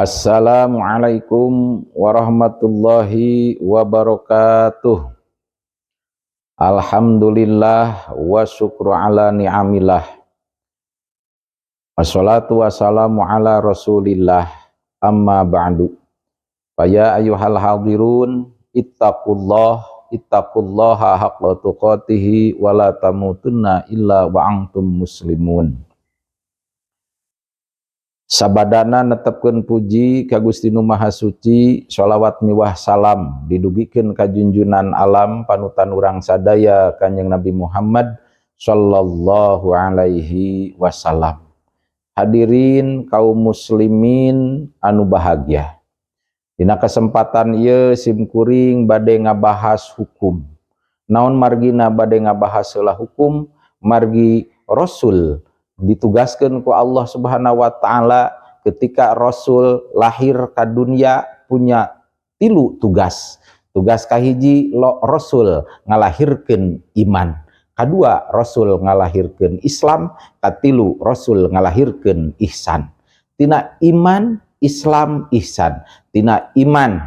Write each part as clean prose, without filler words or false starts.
Assalamualaikum warahmatullahi wabarakatuh. Alhamdulillah wa syukru ala ni'amillah. Wassalatu wassalamu ala rasulillah. Amma ba'du. Faya ayyuhal hadirun ittaqullaha haqqa tuqatihi wa la tamutunna illa wa antum muslimun. Sabadana netepkeun puji ka Gusti Nu Maha Suci, sholawat miwah salam didugikeun ka junjunan alam panutan urang sadaya Kanjeng Nabi Muhammad sallallahu alaihi wasallam. Hadirin kaum muslimin anu bahagia. Dina kesempatan ieu simkuring bade ngabahas hukum. Naon margina bade ngabahas heula hukum? Margi Rasul ditugaskan ku Allah Subhanahu wa taala ketika Rasul lahir ka dunia punya tilu tugas. Tugas kahiji Rasul ngalahirkeun iman. Kadua Rasul ngalahirkeun Islam, katilu Rasul ngalahirkeun ihsan. Tina iman, Islam, ihsan. Tina iman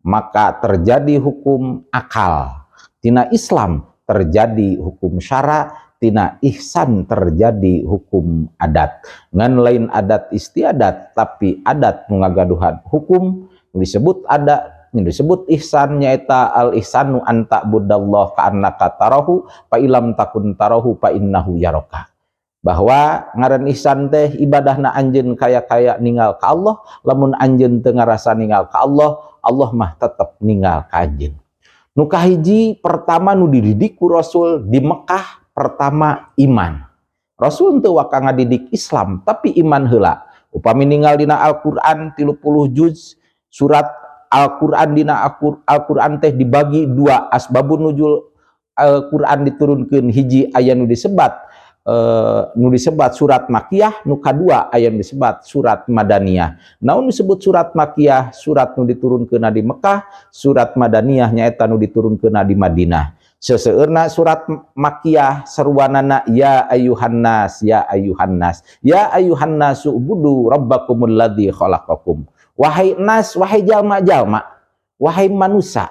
maka terjadi hukum akal. Tina Islam terjadi hukum syara. Tina ihsan terjadi hukum adat. Ngan lain adat istiadat, tapi adat nu ngagaduhan hukum disebut adat, disebut ihsan nyaeta al ihsanu anta budallah ka annaka tarahu fa ilam takun tarahu fa innahu yaraka. Bahwa ngaran ihsan teh ibadahna anjeun kaya-kaya ninggal ka Allah, lamun anjeun teu ngarasa ninggal ka Allah, Allah mah tetep ninggal ka anjeun. Nu kahiji pertama nu dididik ku Rasul di Mekah. Pertama iman. Rasul teu waka ngadidik Islam tapi iman heula. Upami ninggal dina Al-Qur'an 30 juz, surat Al-Qur'an dina Al-Qur'an teh dibagi dua, asbabun nuzul Al-Qur'an diturunkeun hiji aya nu disebat surat Makkiyah, nu kadua aya nu disebat surat Madaniyah. Naon disebut surat Makkiyah? Surat nu diturunkeun di Mekah, surat Madaniyah nyaeta nu diturunkeun di Madinah. Seseueurna surat Makkiyah seruanana ya ayyuhan nas ya ayyuhan nas ya ayyuhan nasu ubudu rabbakumul ladzi khalaqakum. Wahai nas, wahai jalma-jalma, wahai manusia,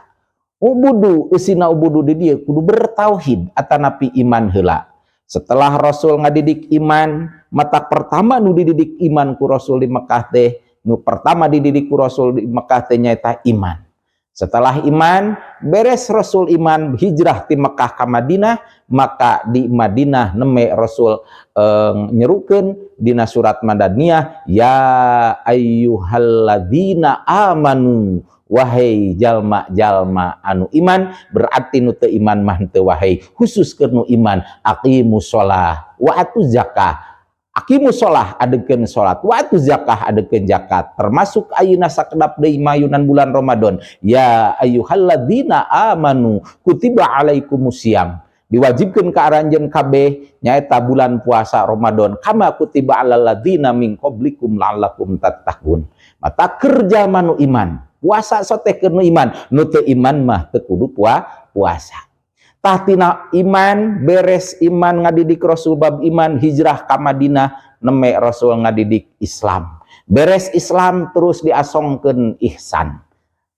ubudu usina ubudu di dieu kudu bertauhid atanapi iman heula. Setelah Rasul ngadidik iman, mata pertama nu dididik iman ku Rasul di Mekah teh, nu pertama dididik ku Rasul di Mekah teh nyaeta iman. Setelah iman, beres Rasul iman hijrah ti Mekah ka Madinah, maka di Madinah neme Rasul nyerukeun dina surat Madaniyah ya ayyuhalladzina amanu, wahai jalma-jalma anu iman. Berarti nu teu iman mah teu wahai, khusus keur nu iman. Aqimus shalah wa atuz zakah. Aqimus shalah adegeun salat, wa atuz zakah adegeun zakat. Termasuk ayeuna sakedap deui mayunan bulan Ramadan. Ya ayyuhalladzina amanu kutiba alaikumusiyam. Diwajibkeun ka aranjeun kabeh nyaeta bulan puasa Ramadan. Kama kutiba alal ladzina min qablikum la'allakum tattaqun. Mata kerja manu iman. Puasa soteh keur nu iman, nu teu iman mah teu kudu puasa. Tahtina iman, beres iman ngadidik Rasul bab iman, hijrah ka Madinah neme Rasul ngadidik Islam. Beres Islam terus diasongkeun ihsan.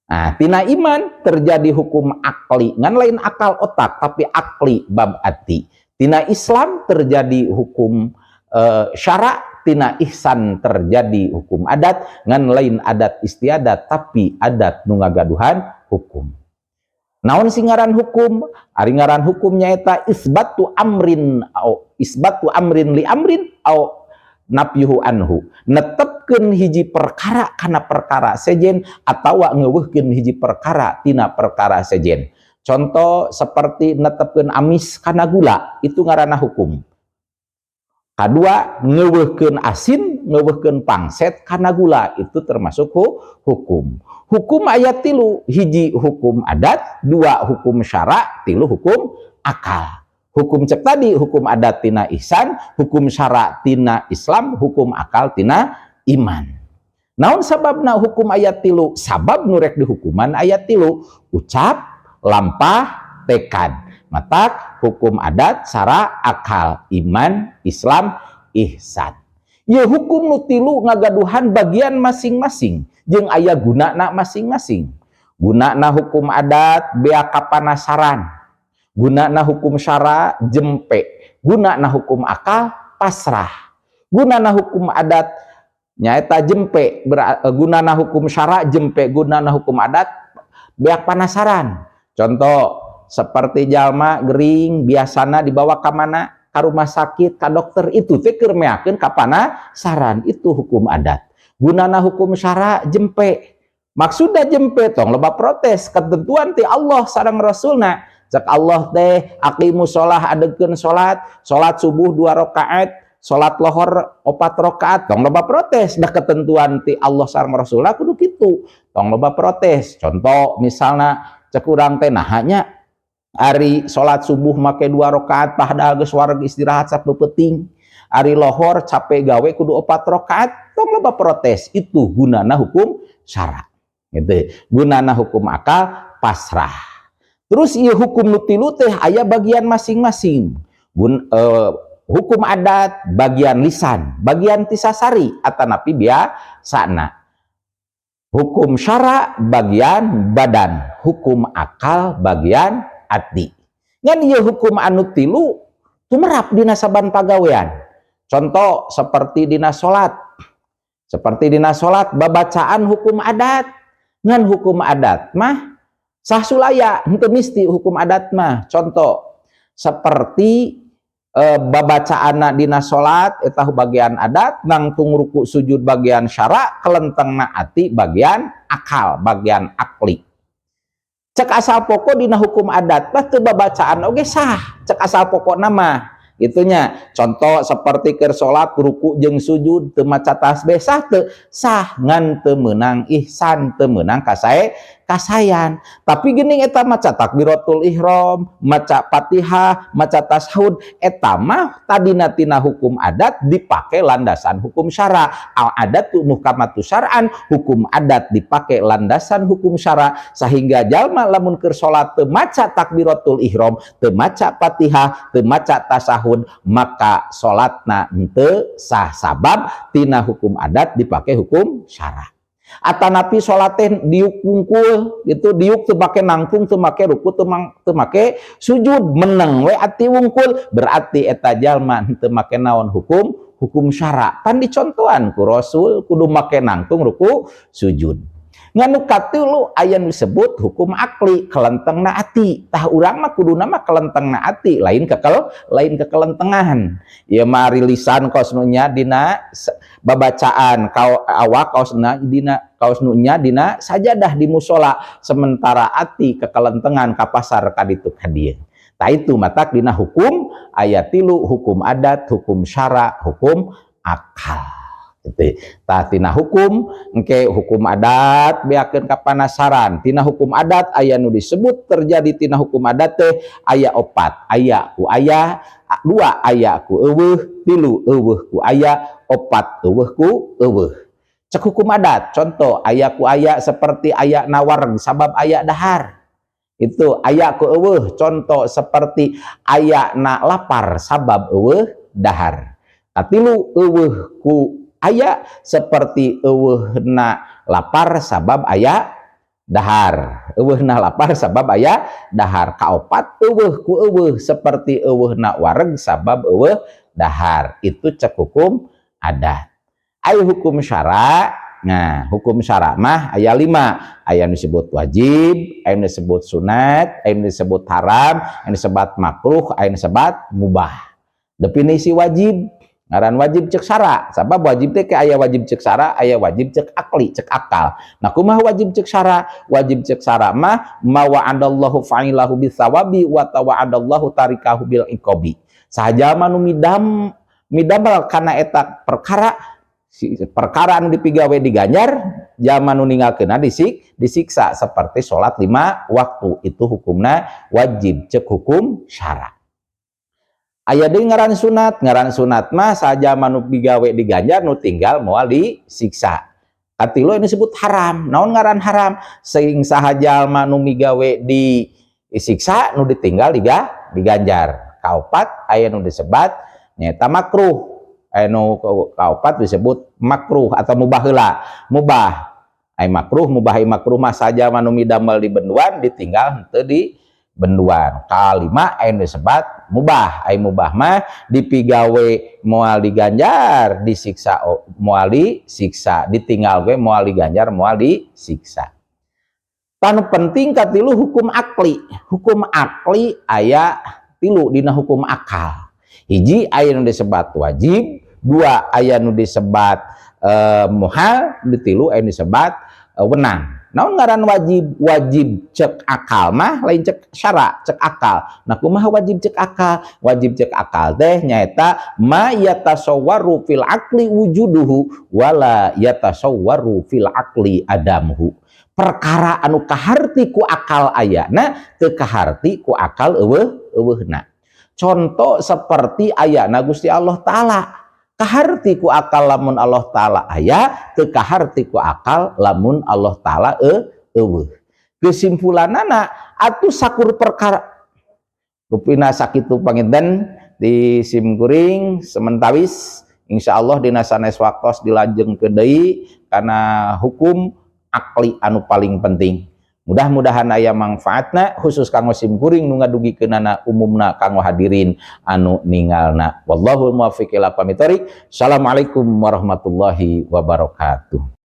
Nah, tina iman terjadi hukum akli, ngan lain akal otak tapi akli bab ati. Tina Islam terjadi hukum syara, tina ihsan terjadi hukum adat, ngan lain adat istiadat tapi adat nu ngagaduhan hukum. Naon sing ngaran hukum? Ari ngaran hukum nyaeta isbatu amrin li amrin au nafyuhu anhu. Netepkeun hiji perkara kana perkara sejen atawa ngeuweuhkeun hiji perkara tina perkara sejen. Contoh seperti netepkeun amis kana gula, itu ngaranna hukum. Kadua ngeuweuhkeun asin, ngeuweuhkeun pangset kana gula, itu termasuk hukum. Hukum ayat tilu, hiji hukum adat, dua hukum syara, tilu hukum akal. Hukum cek tadi, hukum adat tina ihsan, hukum syara tina Islam, hukum akal tina iman. Naon sababna hukum ayat tilu? Sabab nurek di hukuman ayat tilu, ucap, lampah, tekad. Mata hukum adat, syara, akal, iman, Islam, ihsan. Ieu hukum nu tilu ngagaduhan bagian masing-masing jeung aya gunana masing-masing. Gunana hukum adat bea kapanasaran, gunana hukum syara jempe, gunana hukum akal pasrah. Gunana hukum adat nyaeta jempe, gunana hukum syara jempe, gunana hukum adat beak panasaran. Contoh seperti jalma gering biasana dibawa ke mana? Ka rumah sakit, ka dokter, itu teh keur meakeun ka panasaran, itu hukum adat. Gunana hukum syara jempe. Maksudna jempe tong loba protes ketentuan ti Allah sareng Rasulna. Cek Allah teh aqimus sholah, adegeun salat, salat subuh 2 rakaat, salat lohor 4 rakaat, tong loba protes. Da ketentuan ti Allah sareng Rasulna kudu kitu, tong loba protes. Contoh misalna cek urang teh nahanya ari salat subuh make 2 rakaat padahal geus wareg istirahat sapeuting. Ari lohor capek gawe kudu 4 rakaat, tong loba protes. Itu gunana hukum syara. Gitu. Gunana hukum akal pasrah. Terus ieu hukum nu tilu teh aya bagian masing-masing. Hukum adat bagian lisan, bagian tisasari atanapi biasana. Hukum syara bagian badan, hukum akal bagian ati. Ngan ieu hukum anu tilu tumerap dina saban pagawean. Contoh seperti dina salat. Seperti dina salat babacaan hukum adat. Ngan hukum adat mah sah sulaya, henteu misti hukum adat mah. Contoh seperti babacaanna dina salat eta bagian adat, nangtung ruku sujud bagian syara, kelentengna ati bagian akal, bagian akli. Cek asal pokok dina hukum adat mah teu babacaan oge sah, cek asal pokokna mah gitunya. Contoh seperti keur salat ruku jeung sujud teu maca tasbih sah teu? Sah, ngan teu meunang ihsan, teu meunang kasayan. Tapi geuning eta maca takbiratul ihram, maca Fatihah, maca tashahud, eta mah tadina tina hukum adat dipake landasan hukum syara. Al adatu muhkamatu syar'an, hukum adat dipake landasan hukum syara, sehingga jalma lamun keur salat teu maca takbiratul ihram, teu maca Fatihah, teu maca tashahud, maka salatna henteu sah sabab tina hukum adat dipake hukum syara. Atanapi salat teh diuk wungkul gitu, diuk teu make nangtung, teu make ruku, teu make sujud, meneng we ati wungkul, berarti eta jalma teu make naon hukum syara. Pan dicontohan ku Rasul kudu make nangtung, ruku, sujud. Nganu katilu aya nu disebut hukum akli, kelentengna ati. Tah urang mah kuduna mah kelentengna ati, lain kekelentengahan. Ieu mah lisan kaosnya dina babacaan, awak kaosna dina sajadah di musola, sementara ati kekelentengan ka pasar ka ditu ka dieu. Tah itu matak dina hukum aya tilu, hukum adat, hukum syara, hukum akal. Tah tina hukum engke hukum adat beakeun kapanasaran. Tina hukum adat aya nu disebut terjadi tina hukum adat teh aya 4. Aya ku aya, 2 aya ku eueuh, 3 eueuh ku aya, 4 eueuh ku eueuh. Cek hukum adat contoh aya ku aya seperti aya nawar sabab aya dahar. Itu aya ku eueuh contoh seperti aya na lapar sabab eueuh dahar. Katilu eueuh ku aya seperti eueuhna lapar sabab aya dahar. Eueuhna lapar sabab aya dahar. Kaopat eueuh ku eueuh seperti eueuhna wareg sabab eueuh dahar. Itu cek hukum adat. Aya hukum syara. Nah, hukum syara mah aya 5. Aya nu disebut wajib, aya nu disebut sunat, aya nu disebut haram, aya nu disebut makruh, aya nu disebut mubah. Definisi wajib, ngaran wajib cek syara, sabab wajib teh aya wajib cek syara, aya wajib cek akli, cek akal. Nah kumaha wajib cek syara? Wajib cek syara mah ma wa'adallahu fa'ilahu bisawabi wa tawa'adallahu tarikahu bil iqabi. Sahaja manu midamel kana eta perkara anu dipigawe diganjar, jalma nu ninggalkeunna disiksa seperti salat 5 waktu. Itu hukumna wajib cek hukum syara. Aya deui ngaran sunat mah saja manu bigawe diganjar, nu tinggal moal disiksa. Katilu ini disebut haram. Naon ngaran haram? Sing sahaja manu migawe disiksa, nu ditinggal diganjar. Kaopat aya nu disebat nyaeta makruh. anu kaopat disebut makruh atau mubah heula. Mubah ai makruh, makruh mah saja manu midamel di benduan ditinggal henteu di benduan. Kalima anu disebut mubah, ai mubah mah dipigawe moal diganjar, disiksa moal disiksa, ditinggal we moal diganjar moal disiksa. Tanu penting katilu hukum akli. Hukum akli aya tilu dina hukum akal. Hiji aya nu disebat wajib, dua aya nu disebat muhal, ditilu aya nu disebat wenang. Naon ngaran wajib? Wajib cek akal mah lain cek syara, cek akal. Nah kumaha wajib cek akal? Wajib cek akal teh nyaeta ma yatasawwaru fil akli wujuduhu wala yatasawwaru fil akli adamuhu. Perkara anu kaharti ku akal ayana teu kaharti ku akal eueuhna. Contoh seperti ayana Gusti Allah Ta'ala, kaharti ku akal lamun Allah Ta'ala aya, teu kaharti ku akal lamun Allah Ta'ala eueuh. Kesimpulanana atuh sakur perkara rupina sakitu panginten di simkuring sementawis insyaallah dina sanes waktos dilanjengkeun deui kana hukum akli anu paling penting. Mudah-mudahan aya manfaatna khusus kanggo simkuring nu ngadugikeunana umumna kanggo hadirin anu ningalna. Wallahul muwaffiq ila aqwamit thoriq. Assalamualaikum warahmatullahi wabarakatuh.